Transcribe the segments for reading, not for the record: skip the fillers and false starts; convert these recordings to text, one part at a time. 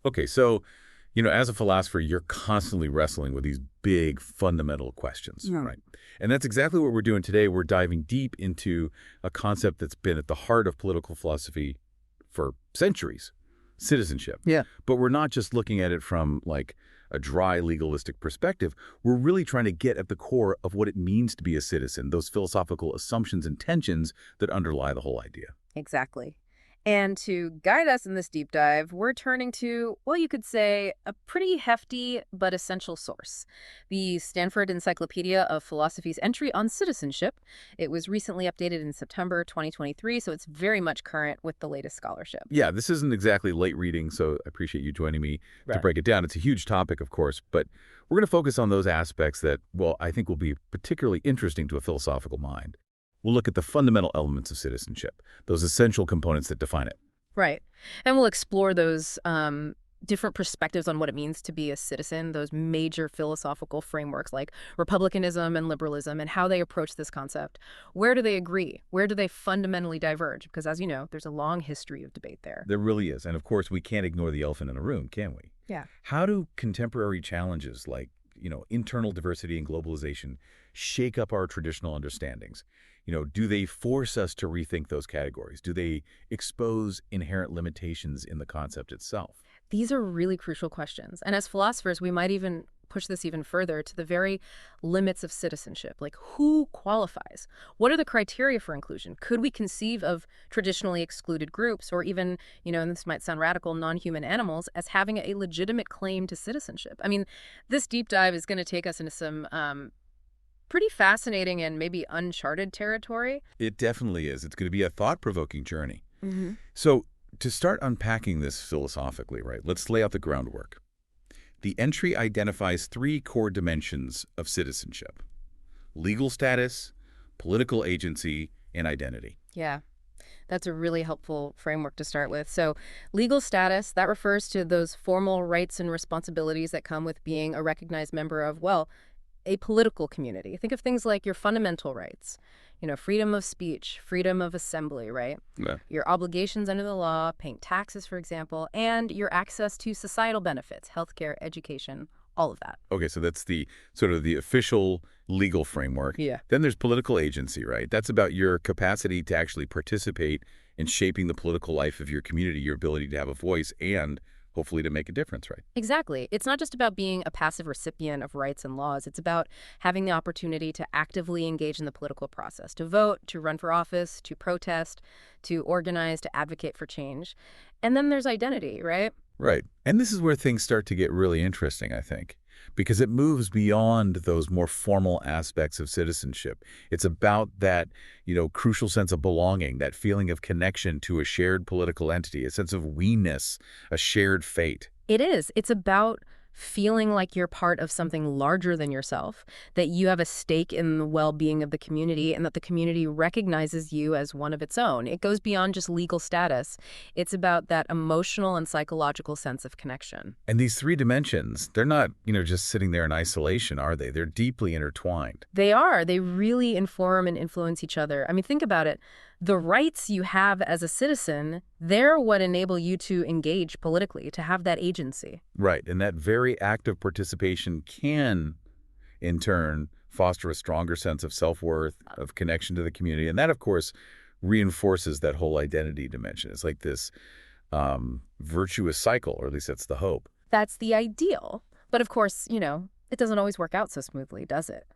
Okay, so, as a philosopher, you're constantly wrestling with these big fundamental questions, Yeah. right? And that's exactly what we're doing today. We're diving deep into a concept that's been at the heart of political philosophy for centuries, citizenship. Yeah. But we're not just looking at it from like a dry legalistic perspective. We're really trying to get at the core of what it means to be a citizen, those philosophical assumptions and tensions that underlie the whole idea. Exactly. And to guide us in this deep dive, we're turning to, well, you could say, a pretty hefty but essential source, the Stanford Encyclopedia of Philosophy's entry on citizenship. It was recently updated in September 2023, so it's very much current with the latest scholarship. Yeah, this isn't exactly late reading, so I appreciate you joining me to Right. break it down. It's a huge topic, of course, but we're going to focus on those aspects that, well, I think will be particularly interesting to a philosophical mind. We'll look at the fundamental elements of citizenship, those essential components that define it. Right. And we'll explore those different perspectives on what it means to be a citizen, those major philosophical frameworks like republicanism and liberalism, and how they approach this concept. Where do they agree? Where do they fundamentally diverge? Because as you know, there's a long history of debate there. There really is. And of course, we can't ignore the elephant in the room, can we? Yeah. How do contemporary challenges like, internal diversity and globalization shake up our traditional understandings? Do they force us to rethink those categories? Do they expose inherent limitations in the concept itself? These are really crucial questions. And as philosophers, we might even push this even further to the very limits of citizenship. Like, who qualifies? What are the criteria for inclusion? Could we conceive of traditionally excluded groups or even, and this might sound radical, non-human animals as having a legitimate claim to citizenship? I mean, this deep dive is going to take us into some pretty fascinating and maybe uncharted territory. It definitely is. It's going to be a thought-provoking journey. Mm-hmm. So to start unpacking this philosophically, right, let's lay out the groundwork. The entry identifies three core dimensions of citizenship: legal status, political agency, and identity. Yeah. That's a really helpful framework to start with. So legal status, that refers to those formal rights and responsibilities that come with being a recognized member of, well, a political community. Think of things like your fundamental rights, freedom of speech, freedom of assembly, right? Yeah. Your obligations under the law, paying taxes, for example, and your access to societal benefits, healthcare, education, all of that. Okay, so that's the sort of the official legal framework. Yeah. Then there's political agency, right? That's about your capacity to actually participate in shaping the political life of your community, your ability to have a voice, and hopefully to make a difference, right? Exactly. It's not just about being a passive recipient of rights and laws. It's about having the opportunity to actively engage in the political process, to vote, to run for office, to protest, to organize, to advocate for change. And then there's identity, right? Right. And this is where things start to get really interesting, I think, because it moves beyond those more formal aspects of citizenship. It's about that, crucial sense of belonging, that feeling of connection to a shared political entity, a sense of we-ness, a shared fate. It is. It's about feeling like you're part of something larger than yourself, that you have a stake in the well-being of the community, and that the community recognizes you as one of its own. It goes beyond just legal status. It's about that emotional and psychological sense of connection. And these three dimensions, they're not, just sitting there in isolation, are they? They're deeply intertwined. They are. They really inform and influence each other. I mean, think about it. The rights you have as a citizen, they're what enable you to engage politically, to have that agency. Right. And that very active participation can, in turn, foster a stronger sense of self-worth, of connection to the community. And that, of course, reinforces that whole identity dimension. It's like this virtuous cycle, or at least that's the hope. That's the ideal. But of course, it doesn't always work out so smoothly, does it?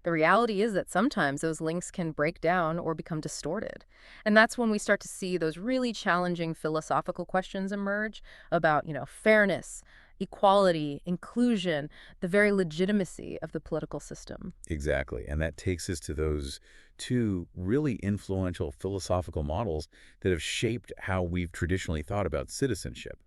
The reality is that sometimes those links can break down or become distorted. And that's when we start to see those really challenging philosophical questions emerge about, fairness, equality, inclusion, the very legitimacy of the political system. Exactly. And that takes us to those two really influential philosophical models that have shaped how we've traditionally thought about citizenship.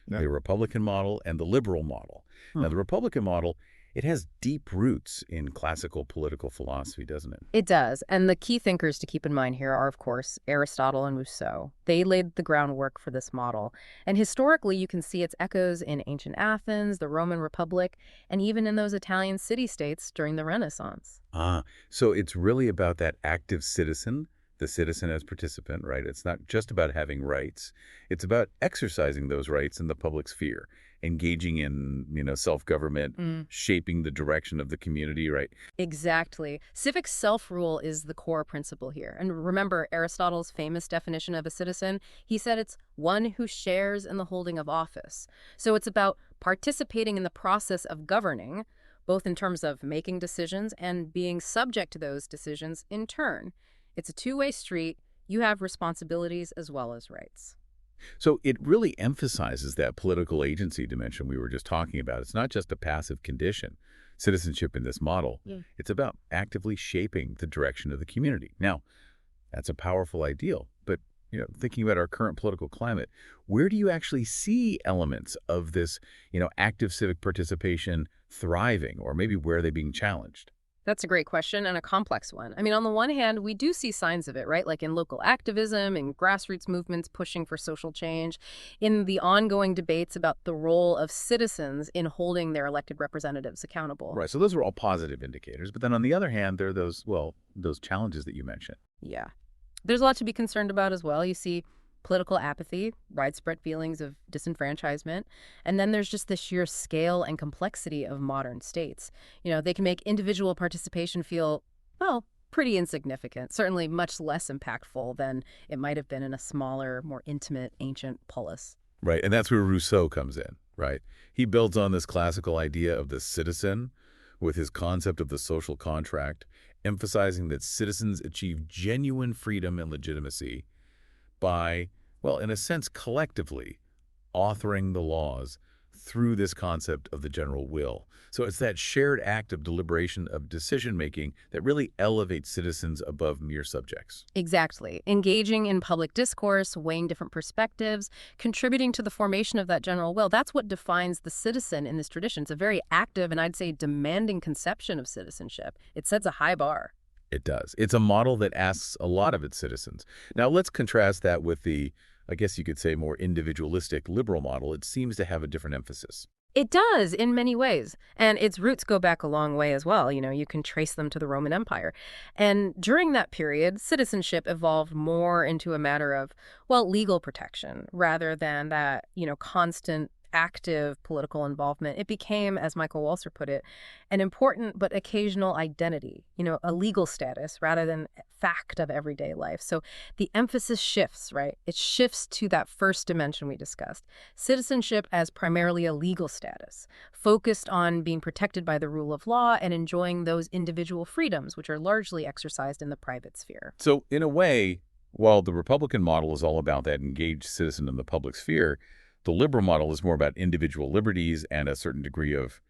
Yeah. The Republican model and the liberal model. Now, the Republican model, it has deep roots in classical political philosophy, doesn't it? It does. And the key thinkers to keep in mind here are, of course, Aristotle and Rousseau. They laid the groundwork for this model. And historically, you can see its echoes in ancient Athens, the Roman Republic, and even in those Italian city-states during the Renaissance. So it's really about that active citizen, the citizen as participant, right? It's not just about having rights. It's about exercising those rights in the public sphere. engaging in, self-government, Mm. shaping the direction of the community, right? Exactly. Civic self-rule is the core principle here. And remember Aristotle's famous definition of a citizen? He said it's one who shares in the holding of office. So it's about participating in the process of governing, both in terms of making decisions and being subject to those decisions in turn. It's a two-way street. You have responsibilities as well as rights. So it really emphasizes that political agency dimension we were just talking about. It's not just a passive condition, citizenship in this model. Yeah. It's about actively shaping the direction of the community. Now, that's a powerful ideal, but thinking about our current political climate, where do you actually see elements of this, active civic participation thriving, or maybe where are they being challenged? That's a great question and a complex one. I mean, on the one hand, we do see signs of it, right? Like in local activism and grassroots movements pushing for social change, in the ongoing debates about the role of citizens in holding their elected representatives accountable. Right. So those are all positive indicators. But then on the other hand, there are those challenges that you mentioned. Yeah. There's a lot to be concerned about as well. You see political apathy, widespread feelings of disenfranchisement, and then there's just the sheer scale and complexity of modern states. They can make individual participation feel, well, pretty insignificant, certainly much less impactful than it might have been in a smaller, more intimate, ancient polis. Right. And that's where Rousseau comes in, right? He builds on this classical idea of the citizen with his concept of the social contract, emphasizing that citizens achieve genuine freedom and legitimacy by, well, in a sense, collectively authoring the laws through this concept of the general will. So it's that shared act of deliberation, of decision-making, that really elevates citizens above mere subjects. Exactly. Engaging in public discourse, weighing different perspectives, contributing to the formation of that general will. That's what defines the citizen in this tradition. It's a very active and I'd say demanding conception of citizenship. It sets a high bar. It does. It's a model that asks a lot of its citizens. Now, let's contrast that with the, I guess you could say, more individualistic liberal model. It seems to have a different emphasis. It does in many ways. And its roots go back a long way as well. You can trace them to the Roman Empire. And during that period, citizenship evolved more into a matter of, well, legal protection rather than that, constant active political involvement. It became, as Michael Walzer put it, an important but occasional identity, a legal status rather than fact of everyday life. So the emphasis shifts, right? It shifts to that first dimension we discussed. Citizenship as primarily a legal status, focused on being protected by the rule of law and enjoying those individual freedoms, which are largely exercised in the private sphere. So, in a way, while the Republican model is all about that engaged citizen in the public sphere, the liberal model is more about individual liberties and a certain degree of,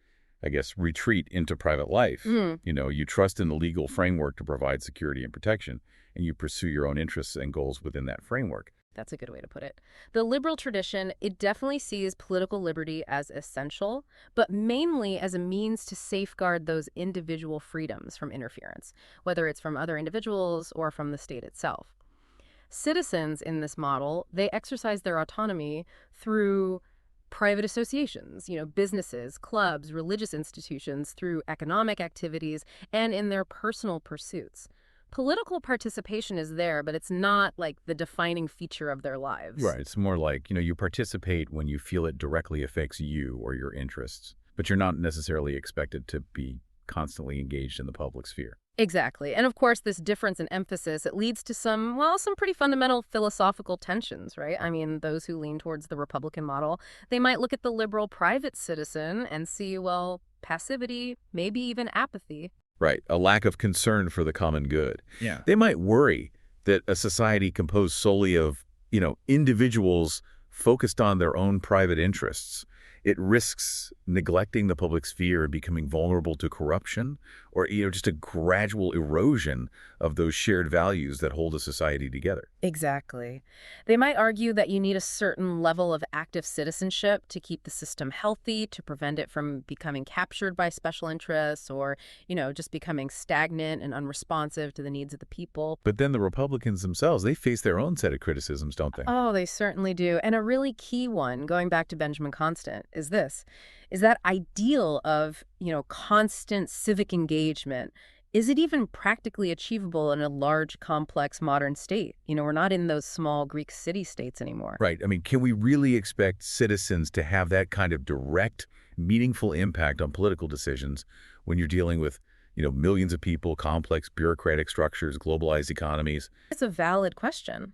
I guess, retreat into private life. Mm. You trust in the legal framework to provide security and protection, and you pursue your own interests and goals within that framework. That's a good way to put it. The liberal tradition, it definitely sees political liberty as essential, but mainly as a means to safeguard those individual freedoms from interference, whether it's from other individuals or from the state itself. Citizens in this model, they exercise their autonomy through private associations, businesses, clubs, religious institutions, through economic activities, and in their personal pursuits. Political participation is there, but it's not like the defining feature of their lives. Right. It's more like, you participate when you feel it directly affects you or your interests, but you're not necessarily expected to be constantly engaged in the public sphere. Exactly. And of course, this difference in emphasis, it leads to some pretty fundamental philosophical tensions, right? I mean, those who lean towards the Republican model, they might look at the liberal private citizen and see, well, passivity, maybe even apathy. Right. A lack of concern for the common good. Yeah. They might worry that a society composed solely of, individuals focused on their own private interests, it risks neglecting the public sphere and becoming vulnerable to corruption or, just a gradual erosion of those shared values that hold a society together. Exactly. They might argue that you need a certain level of active citizenship to keep the system healthy, to prevent it from becoming captured by special interests or, just becoming stagnant and unresponsive to the needs of the people. But then the Republicans themselves, they face their own set of criticisms, don't they? Oh, they certainly do. And a really key one, going back to Benjamin Constant, is this, is that ideal of, constant civic engagement. is it even practically achievable in a large, complex, modern state? We're not in those small Greek city-states anymore. Right. I mean, can we really expect citizens to have that kind of direct, meaningful impact on political decisions when you're dealing with, millions of people, complex bureaucratic structures, globalized economies? It's a valid question.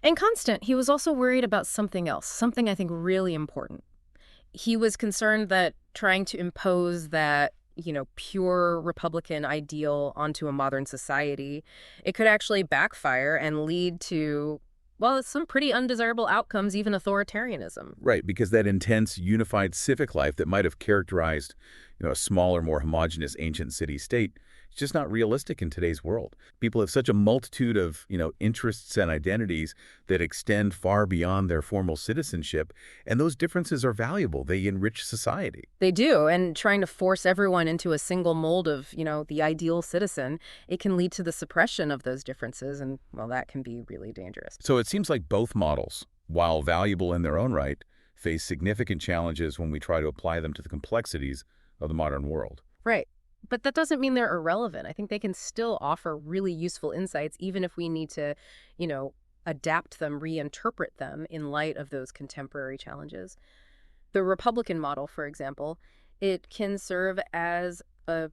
And Constant, he was also worried about something else, something I think really important. He was concerned that trying to impose that, pure Republican ideal onto a modern society, it could actually backfire and lead to, well, some pretty undesirable outcomes, even authoritarianism. Right, because that intense, unified civic life that might have characterized, a smaller, more homogeneous ancient city-state, it's just not realistic in today's world. People have such a multitude of, interests and identities that extend far beyond their formal citizenship, and those differences are valuable. They enrich society. They do, and trying to force everyone into a single mold of, the ideal citizen, it can lead to the suppression of those differences, and, well, that can be really dangerous. So it seems like both models, while valuable in their own right, face significant challenges when we try to apply them to the complexities of the modern world. Right. But that doesn't mean they're irrelevant. I think they can still offer really useful insights, even if we need to, you know, adapt them, reinterpret them in light of those contemporary challenges. The Republican model, for example, it can serve as a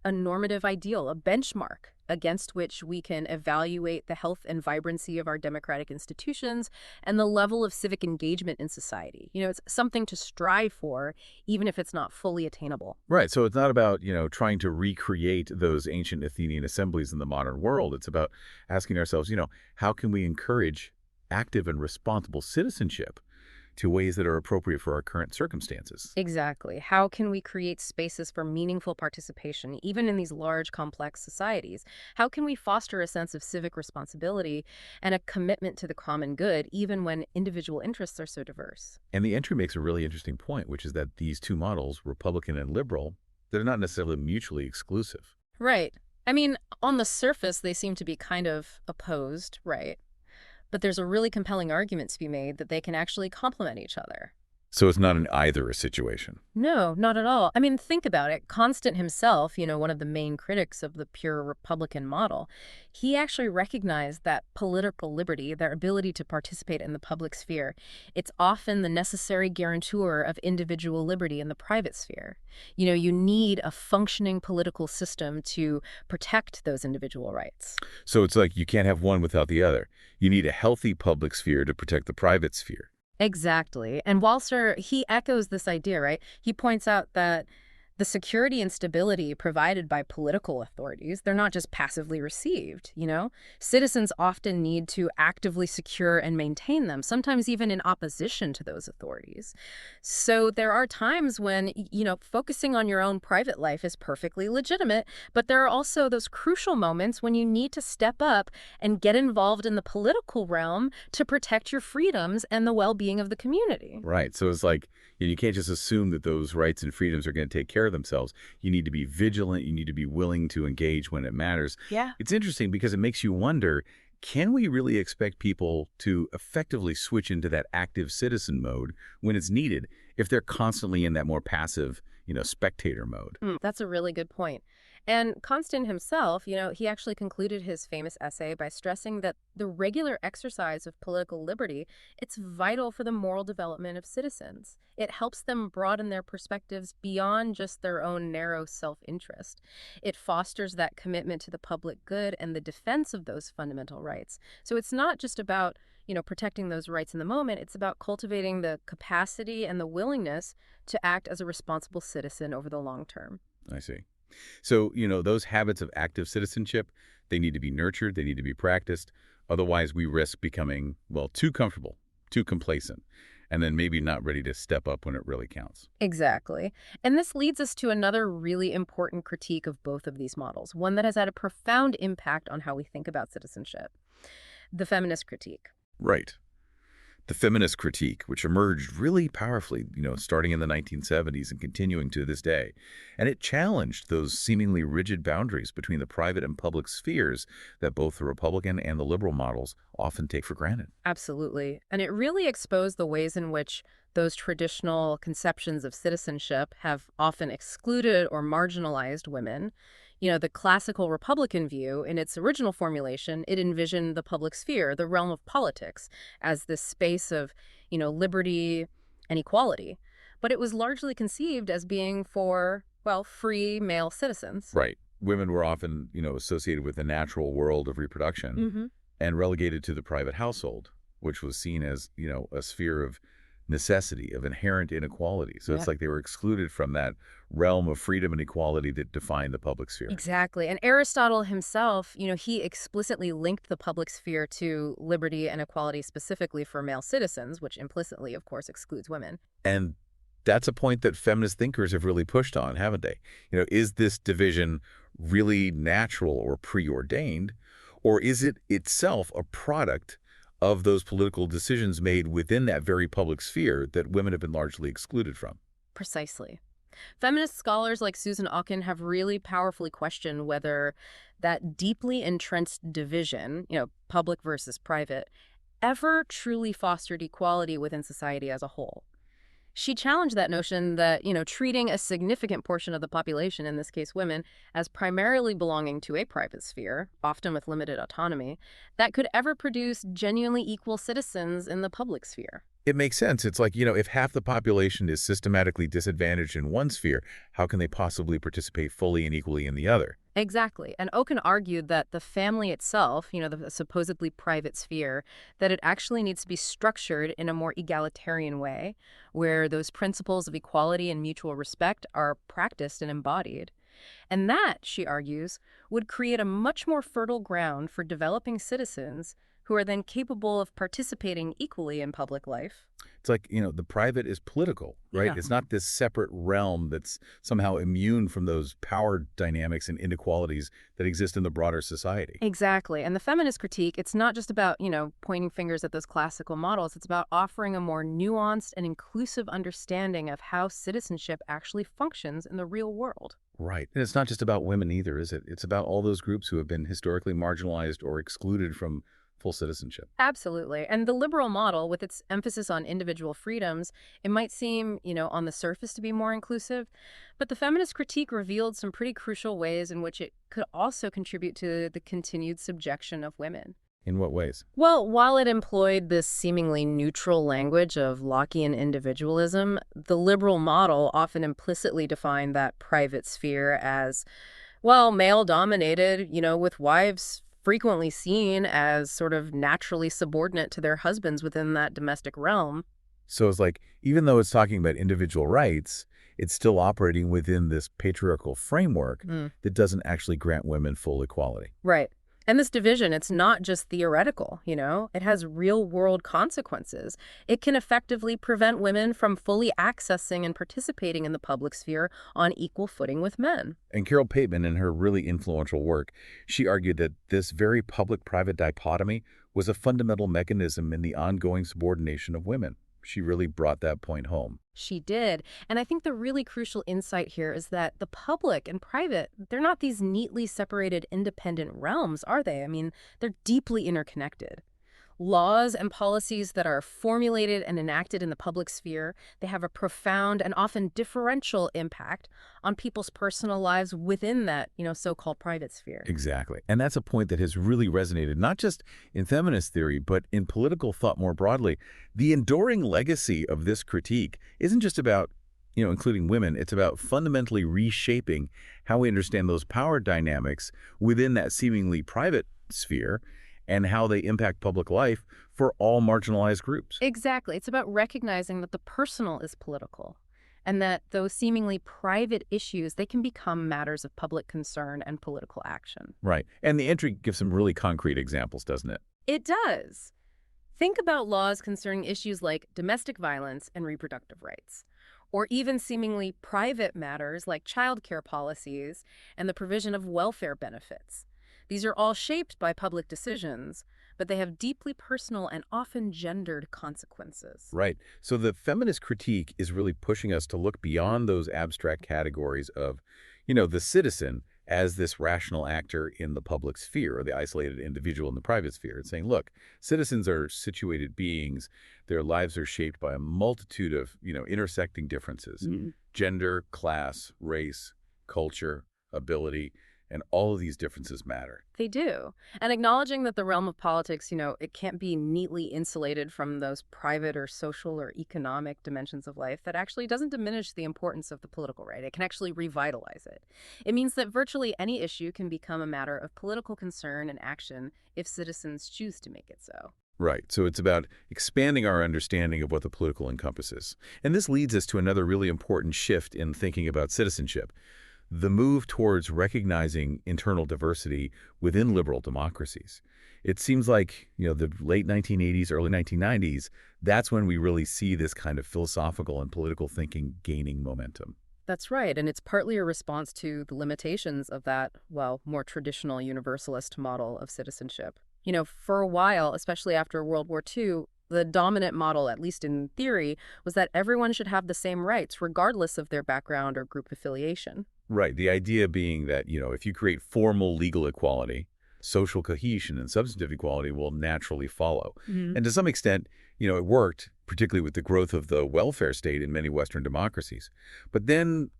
normative ideal, a benchmark against which we can evaluate the health and vibrancy of our democratic institutions and the level of civic engagement in society. It's something to strive for, even if it's not fully attainable. Right. So it's not about, trying to recreate those ancient Athenian assemblies in the modern world. It's about asking ourselves, how can we encourage active and responsible citizenship to ways that are appropriate for our current circumstances? Exactly. How can we create spaces for meaningful participation, even in these large, complex societies? How can we foster a sense of civic responsibility and a commitment to the common good, even when individual interests are so diverse? And the entry makes a really interesting point, which is that these two models, Republican and liberal, they're not necessarily mutually exclusive. Right. I mean, on the surface, they seem to be kind of opposed, right? But there's a really compelling argument to be made that they can actually complement each other. So it's not an either situation. No, not at all. I mean, think about it. Constant himself, one of the main critics of the pure Republican model, he actually recognized that political liberty, their ability to participate in the public sphere, it's often the necessary guarantor of individual liberty in the private sphere. You need a functioning political system to protect those individual rights. So it's like you can't have one without the other. You need a healthy public sphere to protect the private sphere. Exactly. And Walser, he echoes this idea, right? He points out that the security and stability provided by political authorities, they're not just passively received. Citizens often need to actively secure and maintain them, sometimes even in opposition to those authorities. So there are times when, focusing on your own private life is perfectly legitimate, but there are also those crucial moments when you need to step up and get involved in the political realm to protect your freedoms and the well-being of the community. Right. So it's like you can't just assume that those rights and freedoms are going to take care of themselves. You need to be vigilant. You need to be willing to engage when it matters. Yeah. It's interesting because it makes you wonder, can we really expect people to effectively switch into that active citizen mode when it's needed if they're constantly in that more passive, spectator mode? That's a really good point. And Constant himself, he actually concluded his famous essay by stressing that the regular exercise of political liberty, it's vital for the moral development of citizens. It helps them broaden their perspectives beyond just their own narrow self-interest. It fosters that commitment to the public good and the defense of those fundamental rights. So it's not just about, protecting those rights in the moment. It's about cultivating the capacity and the willingness to act as a responsible citizen over the long term. I see. So, those habits of active citizenship, they need to be nurtured, they need to be practiced. Otherwise, we risk becoming, well, too comfortable, too complacent, and then maybe not ready to step up when it really counts. Exactly. And this leads us to another really important critique of both of these models, one that has had a profound impact on how we think about citizenship: the feminist critique. Right. The feminist critique, which emerged really powerfully, starting in the 1970s and continuing to this day. And it challenged those seemingly rigid boundaries between the private and public spheres that both the Republican and the liberal models often take for granted. Absolutely. And it really exposed the ways in which those traditional conceptions of citizenship have often excluded or marginalized women. The classical Republican view, in its original formulation, it envisioned the public sphere, the realm of politics, as this space of, liberty and equality. But it was largely conceived as being for, well, free male citizens. Right. Women were often, associated with the natural world of reproduction Hmm. and relegated to the private household, which was seen as, a sphere of necessity, of inherent inequality. So Yeah. it's like they were excluded from that realm of freedom and equality that defined the public sphere. Exactly. And Aristotle himself, he explicitly linked the public sphere to liberty and equality specifically for male citizens, which implicitly, of course, excludes women. And that's a point that feminist thinkers have really pushed on, haven't they? Is this division really natural or preordained, or is it itself a product of those political decisions made within that very public sphere that women have been largely excluded from? Precisely. Feminist scholars like Susan Ocken have really powerfully questioned whether that deeply entrenched division, public versus private, ever truly fostered equality within society as a whole. She challenged that notion that, treating a significant portion of the population, in this case women, as primarily belonging to a private sphere, often with limited autonomy, that could ever produce genuinely equal citizens in the public sphere. It makes sense. It's like, if half the population is systematically disadvantaged in one sphere, how can they possibly participate fully and equally in the other? Exactly. And Oken argued that the family itself, the supposedly private sphere, that it actually needs to be structured in a more egalitarian way, where those principles of equality and mutual respect are practiced and embodied. And that, she argues, would create a much more fertile ground for developing citizens who are then capable of participating equally in public life. It's like, the private is political, right? Yeah. It's not this separate realm that's somehow immune from those power dynamics and inequalities that exist in the broader society. Exactly. And the feminist critique, it's not just about, pointing fingers at those classical models. It's about offering a more nuanced and inclusive understanding of how citizenship actually functions in the real world. Right. And it's not just about women either, is it? It's about all those groups who have been historically marginalized or excluded from full citizenship. Absolutely. And the liberal model, with its emphasis on individual freedoms, it might seem, on the surface to be more inclusive, but the feminist critique revealed some pretty crucial ways in which it could also contribute to the continued subjection of women. In what ways? Well, while it employed this seemingly neutral language of Lockean individualism, the liberal model often implicitly defined that private sphere as, well, male-dominated, with wives frequently seen as sort of naturally subordinate to their husbands within that domestic realm. So it's like, even though it's talking about individual rights, it's still operating within this patriarchal framework Mm. that doesn't actually grant women full equality. Right. And this division, it's not just theoretical, it has real-world consequences. It can effectively prevent women from fully accessing and participating in the public sphere on equal footing with men. And Carol Pateman, in her really influential work, she argued that this very public-private dichotomy was a fundamental mechanism in the ongoing subordination of women. She really brought that point home. She did. And I think the really crucial insight here is that the public and private, they're not these neatly separated independent realms, are they? I mean, they're deeply interconnected. Laws and policies that are formulated and enacted in the public sphere, they have a profound and often differential impact on people's personal lives within that, so-called private sphere. Exactly. And that's a point that has really resonated, not just in feminist theory, but in political thought more broadly. The enduring legacy of this critique isn't just about, including women. It's about fundamentally reshaping how we understand those power dynamics within that seemingly private sphere and how they impact public life for all marginalized groups. Exactly. It's about recognizing that the personal is political and that those seemingly private issues, they can become matters of public concern and political action. Right. And the entry gives some really concrete examples, doesn't it? It does. Think about laws concerning issues like domestic violence and reproductive rights, or even seemingly private matters like childcare policies and the provision of welfare benefits. These are all shaped by public decisions, but they have deeply personal and often gendered consequences. Right. So the feminist critique is really pushing us to look beyond those abstract categories of, the citizen as this rational actor in the public sphere or the isolated individual in the private sphere. It's saying, look, citizens are situated beings. Their lives are shaped by a multitude of, intersecting differences, Mm. gender, class, race, culture, ability, and all of these differences matter. They do. And acknowledging that the realm of politics, it can't be neatly insulated from those private or social or economic dimensions of life, that actually doesn't diminish the importance of the political right. It can actually revitalize it. It means that virtually any issue can become a matter of political concern and action if citizens choose to make it so. Right. So it's about expanding our understanding of what the political encompasses. And this leads us to another really important shift in thinking about citizenship. The move towards recognizing internal diversity within liberal democracies. It seems like, the late 1980s, early 1990s, that's when we really see this kind of philosophical and political thinking gaining momentum. That's right, and it's partly a response to the limitations of that, well, more traditional universalist model of citizenship. For a while, especially after World War II, the dominant model, at least in theory, was that everyone should have the same rights, regardless of their background or group affiliation. Right. The idea being that, if you create formal legal equality, social cohesion and substantive equality will naturally follow. Mhm. And to some extent, it worked, particularly with the growth of the welfare state in many Western democracies. But then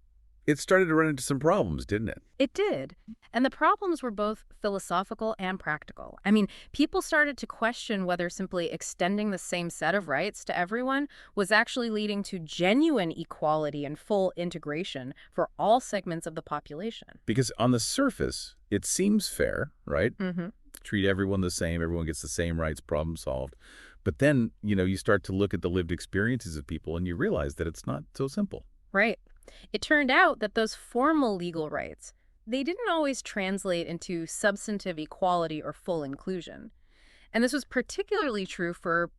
it started to run into some problems, didn't it? It did. And the problems were both philosophical and practical. I mean, people started to question whether simply extending the same set of rights to everyone was actually leading to genuine equality and full integration for all segments of the population. Because on the surface, it seems fair, right? Hmm. Treat everyone the same, everyone gets the same rights, problem solved. But then, you start to look at the lived experiences of people and you realize that it's not so simple. Right. It turned out that those formal legal rights, they didn't always translate into substantive equality or full inclusion. And this was particularly true for,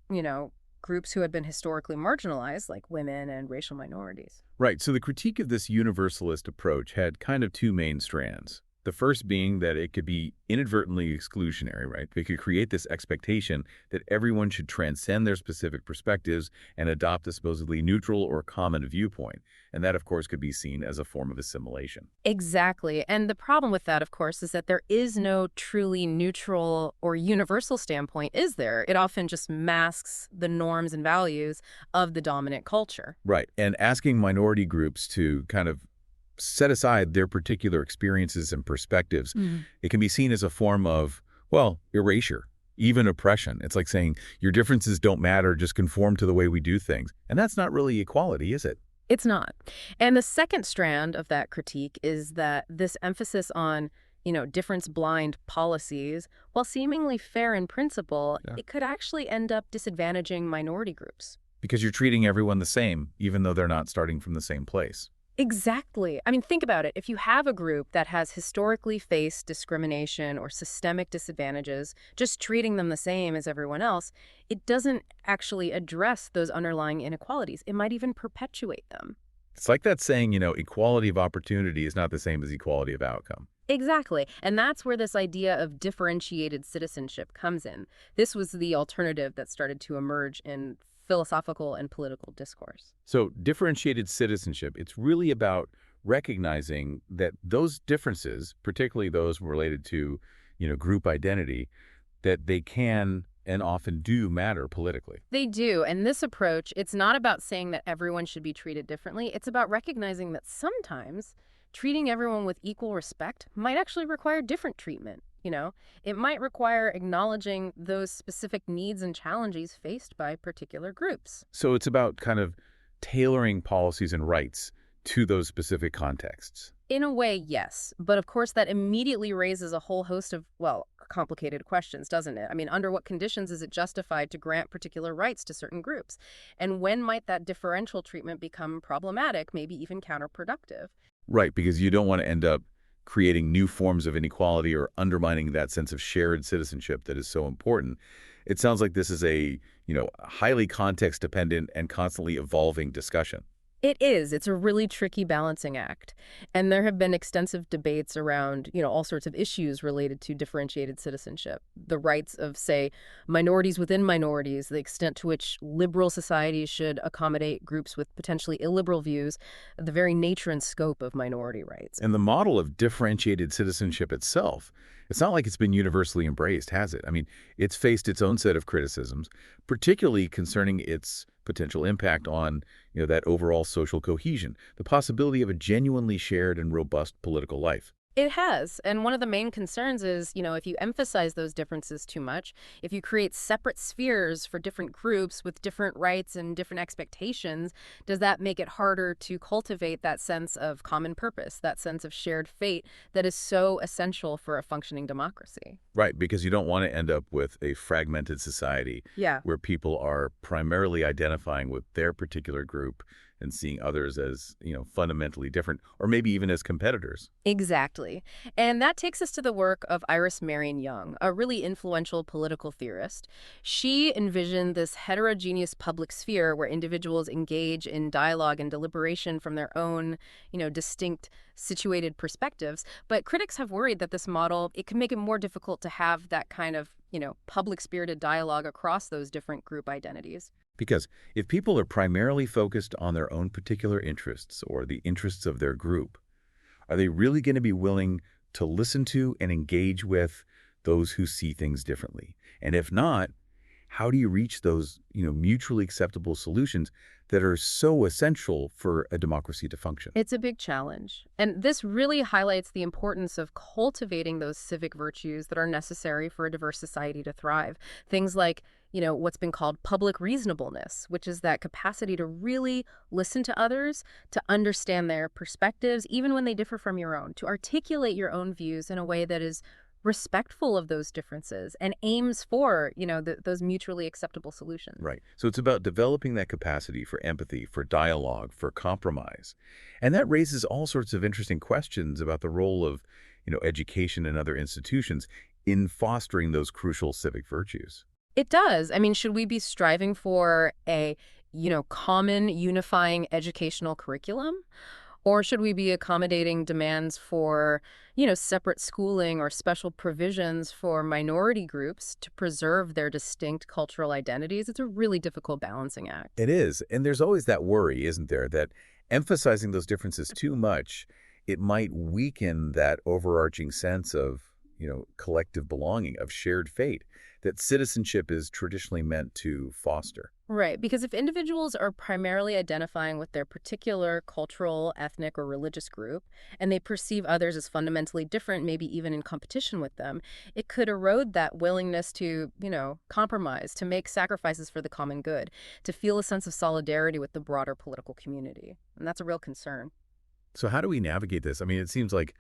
groups who had been historically marginalized, like women and racial minorities. Right, so the critique of this universalist approach had kind of two main strands. The first being that it could be inadvertently exclusionary, right? It could create this expectation that everyone should transcend their specific perspectives and adopt a supposedly neutral or common viewpoint. And that, of course, could be seen as a form of assimilation. Exactly. And the problem with that, of course, is that there is no truly neutral or universal standpoint, is there? It often just masks the norms and values of the dominant culture. Right, and asking minority groups to kind of set aside their particular experiences and perspectives, it can be seen as a form of, well, erasure, even oppression. It's like saying your differences don't matter, just conform to the way we do things. And that's not really equality, is it? It's not. And the second strand of that critique is that this emphasis on, difference-blind policies, while seemingly fair in principle, Yeah. it could actually end up disadvantaging minority groups. Because you're treating everyone the same, even though they're not starting from the same place. Exactly. I mean, think about it. If you have a group that has historically faced discrimination or systemic disadvantages, just treating them the same as everyone else, it doesn't actually address those underlying inequalities. It might even perpetuate them. It's like that saying, equality of opportunity is not the same as equality of outcome. Exactly. And that's where this idea of differentiated citizenship comes in. This was the alternative that started to emerge in philosophical and political discourse. So differentiated citizenship, it's really about recognizing that those differences, particularly those related to, group identity, that they can and often do matter politically. They do. And this approach, it's not about saying that everyone should be treated differently. It's about recognizing that sometimes treating everyone with equal respect might actually require different treatment. It might require acknowledging those specific needs and challenges faced by particular groups. So it's about kind of tailoring policies and rights to those specific contexts. In a way, yes. But of course, that immediately raises a whole host of, well, complicated questions, doesn't it? I mean, under what conditions is it justified to grant particular rights to certain groups? And when might that differential treatment become problematic, maybe even counterproductive? Right, because you don't want to end up creating new forms of inequality or undermining that sense of shared citizenship that is so important. It sounds like this is a, highly context-dependent and constantly evolving discussion. It is. It's a really tricky balancing act. And there have been extensive debates around, all sorts of issues related to differentiated citizenship. The rights of, say, minorities within minorities, the extent to which liberal societies should accommodate groups with potentially illiberal views, the very nature and scope of minority rights. And the model of differentiated citizenship itself, it's not like it's been universally embraced, has it? I mean, it's faced its own set of criticisms, particularly concerning its potential impact on, that overall social cohesion, the possibility of a genuinely shared and robust political life. It has. And one of the main concerns is, if you emphasize those differences too much, if you create separate spheres for different groups with different rights and different expectations, does that make it harder to cultivate that sense of common purpose, that sense of shared fate that is so essential for a functioning democracy? Right, because you don't want to end up with a fragmented society Yeah. where people are primarily identifying with their particular group and seeing others as, fundamentally different, or maybe even as competitors. Exactly. And that takes us to the work of Iris Marion Young, a really influential political theorist. She envisioned this heterogeneous public sphere where individuals engage in dialogue and deliberation from their own, distinct situated perspectives. But critics have worried that this model, it can make it more difficult to have that kind of, public spirited dialogue across those different group identities. Because if people are primarily focused on their own particular interests or the interests of their group, are they really going to be willing to listen to and engage with those who see things differently? And if not, how do you reach those, mutually acceptable solutions that are so essential for a democracy to function? It's a big challenge. And this really highlights the importance of cultivating those civic virtues that are necessary for a diverse society to thrive. Things like, what's been called public reasonableness, which is that capacity to really listen to others, to understand their perspectives, even when they differ from your own, to articulate your own views in a way that is respectful of those differences and aims for, those mutually acceptable solutions. Right. So it's about developing that capacity for empathy, for dialogue, for compromise. And that raises all sorts of interesting questions about the role of, education and other institutions in fostering those crucial civic virtues. It does. I mean, should we be striving for a, common unifying educational curriculum? Or should we be accommodating demands for, separate schooling or special provisions for minority groups to preserve their distinct cultural identities? It's a really difficult balancing act. It is. And there's always that worry, isn't there, that emphasizing those differences too much, it might weaken that overarching sense of, collective belonging, of shared fate that citizenship is traditionally meant to foster. Right, because if individuals are primarily identifying with their particular cultural, ethnic, or religious group, and they perceive others as fundamentally different, maybe even in competition with them, it could erode that willingness to, compromise, to make sacrifices for the common good, to feel a sense of solidarity with the broader political community. And that's a real concern. So how do we navigate this? I mean, it seems like,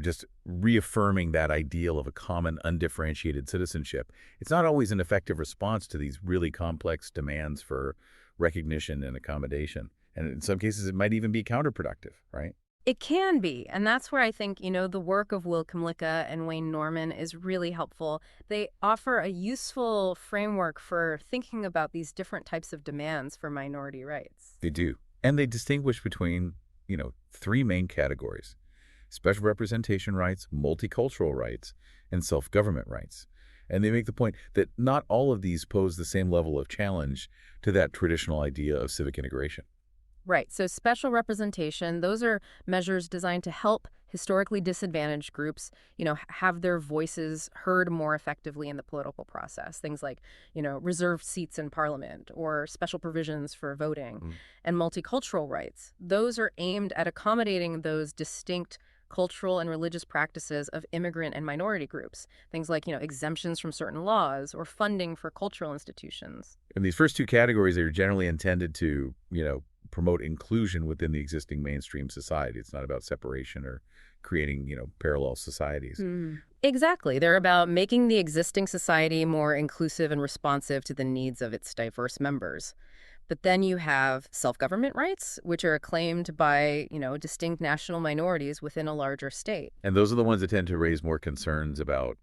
just reaffirming that ideal of a common, undifferentiated citizenship. It's not always an effective response to these really complex demands for recognition and accommodation. And in some cases, it might even be counterproductive, right? It can be, and that's where I think, the work of Will Kymlicka and Wayne Norman is really helpful. They offer a useful framework for thinking about these different types of demands for minority rights. They do. And they distinguish between, three main categories: special representation rights, multicultural rights, and self-government rights. And they make the point that not all of these pose the same level of challenge to that traditional idea of civic integration. Right. So special representation, those are measures designed to help historically disadvantaged groups, have their voices heard more effectively in the political process. Things like, reserved seats in parliament or special provisions for voting. Mm. And multicultural rights. Those are aimed at accommodating those distinct cultural and religious practices of immigrant and minority groups. Things like, exemptions from certain laws or funding for cultural institutions. And these first two categories are generally intended to, promote inclusion within the existing mainstream society. It's not about separation or creating, parallel societies. Exactly. They're about making the existing society more inclusive and responsive to the needs of its diverse members. But then you have self-government rights, which are claimed by, distinct national minorities within a larger state. And those are the ones that tend to raise more concerns about,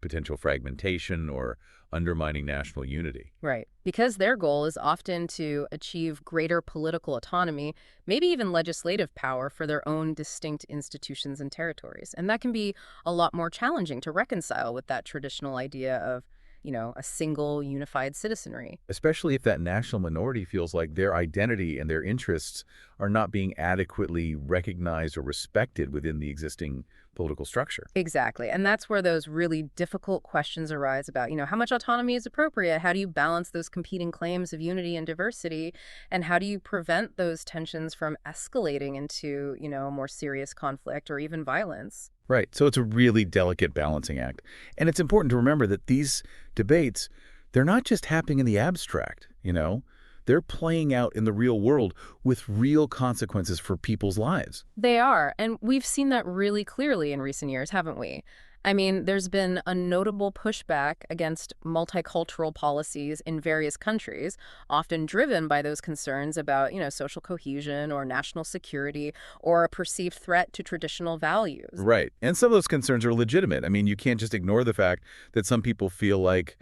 potential fragmentation or undermining national unity. Right. Because their goal is often to achieve greater political autonomy, maybe even legislative power for their own distinct institutions and territories. And that can be a lot more challenging to reconcile with that traditional idea of, a single unified citizenry. Especially if that national minority feels like their identity and their interests are not being adequately recognized or respected within the existing political structure. Exactly. And that's where those really difficult questions arise about, how much autonomy is appropriate? How do you balance those competing claims of unity and diversity? And how do you prevent those tensions from escalating into, a more serious conflict or even violence? Right. So it's a really delicate balancing act. And it's important to remember that these debates, they're not just happening in the abstract, you know? They're playing out in the real world with real consequences for people's lives. They are, and we've seen that really clearly in recent years, haven't we? I mean, there's been a notable pushback against multicultural policies in various countries, often driven by those concerns about, social cohesion or national security or a perceived threat to traditional values. Right. And some of those concerns are legitimate. I mean, you can't just ignore the fact that some people feel like,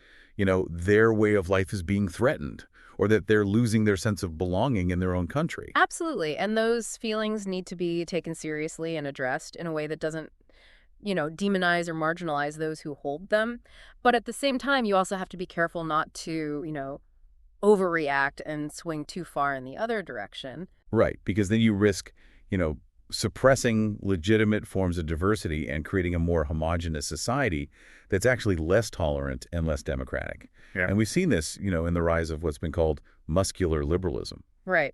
their way of life is being threatened or that they're losing their sense of belonging in their own country. Absolutely. And those feelings need to be taken seriously and addressed in a way that doesn't demonize or marginalize those who hold them. But at the same time, you also have to be careful not to, overreact and swing too far in the other direction. Right, because then you risk, you know, suppressing legitimate forms of diversity and creating a more homogenous society that's actually less tolerant and less democratic. Yeah. And we've seen this, in the rise of what's been called muscular liberalism. Right.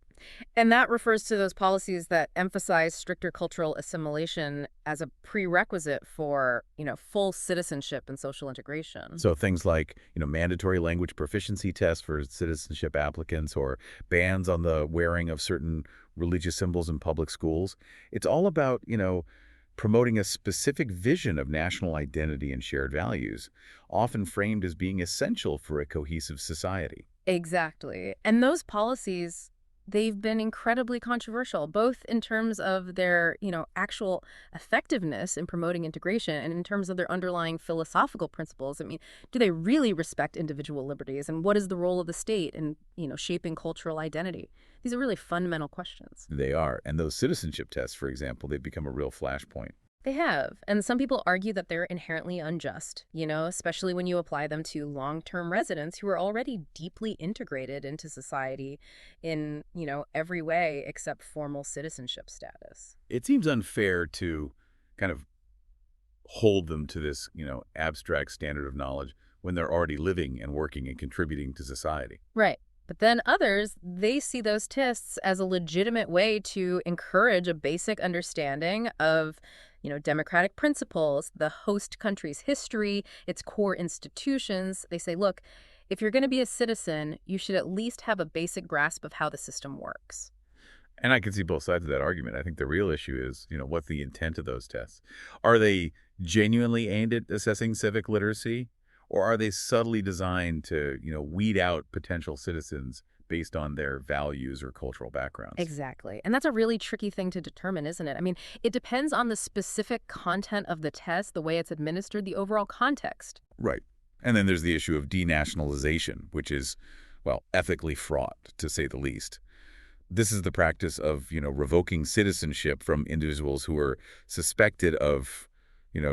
And that refers to those policies that emphasize stricter cultural assimilation as a prerequisite for, full citizenship and social integration. So things like, mandatory language proficiency tests for citizenship applicants or bans on the wearing of certain religious symbols in public schools. It's all about, promoting a specific vision of national identity and shared values, often framed as being essential for a cohesive society. Exactly. And those policies, they've been incredibly controversial, both in terms of their, actual effectiveness in promoting integration and in terms of their underlying philosophical principles. I mean, do they really respect individual liberties? And what is the role of the state in, shaping cultural identity? These are really fundamental questions. They are. And those citizenship tests, for example, they've become a real flashpoint. They have. And some people argue that they're inherently unjust, especially when you apply them to long-term residents who are already deeply integrated into society in, every way except formal citizenship status. It seems unfair to kind of hold them to this, abstract standard of knowledge when they're already living and working and contributing to society. Right. But then others, they see those tests as a legitimate way to encourage a basic understanding of, democratic principles, the host country's history, its core institutions. They say, look, if you're going to be a citizen, you should at least have a basic grasp of how the system works. And I can see both sides of that argument. I think the real issue is, what's the intent of those tests? Are they genuinely aimed at assessing civic literacy? Or are they subtly designed to, weed out potential citizens based on their values or cultural backgrounds? Exactly. And that's a really tricky thing to determine, isn't it? I mean, it depends on the specific content of the test, the way it's administered, the overall context. Right. And then there's the issue of denationalization, which is, well, ethically fraught, to say the least. This is the practice of, revoking citizenship from individuals who are suspected of,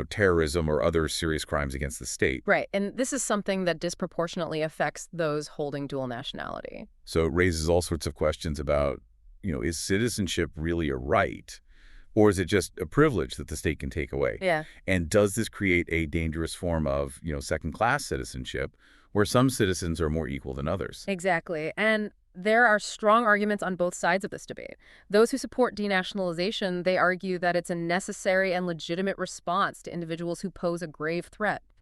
terrorism or other serious crimes against the state. Right. And this is something that disproportionately affects those holding dual nationality. So it raises all sorts of questions about, is citizenship really a right? Or is it just a privilege that the state can take away? Yeah. And does this create a dangerous form of, second-class citizenship where some citizens are more equal than others? Exactly. And there are strong arguments on both sides of this debate. Those who support denationalization, they argue that it's a necessary and legitimate response to individuals who pose a grave threat.